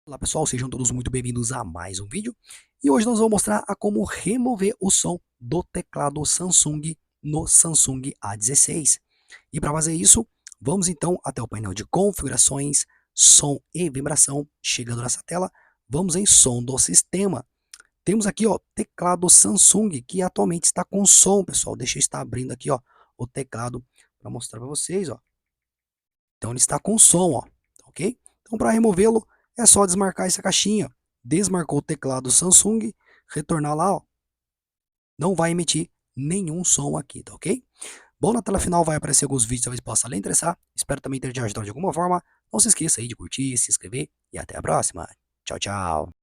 Olá pessoal, sejam todos muito bem-vindos a mais um vídeo. E hoje nós vamos mostrar a como remover o som do teclado Samsung no Samsung A16. E para fazer isso, vamos então até o painel de configurações, som e vibração. Chegando nessa tela, vamos em som do sistema. Temos aqui ó, teclado Samsung que atualmente está com som, pessoal. Deixa eu estar abrindo aqui ó, o teclado para mostrar para vocês. Ó. Então ele está com som, ó, ok? Então para removê-lo é só desmarcar essa caixinha. Desmarcou o teclado Samsung, retornar lá, ó, não vai emitir nenhum som aqui, tá ok? Bom, na tela final vai aparecer alguns vídeos, talvez possa lhe interessar. Espero também ter te ajudado de alguma forma. Não se esqueça aí de curtir, se inscrever e até a próxima. Tchau, tchau.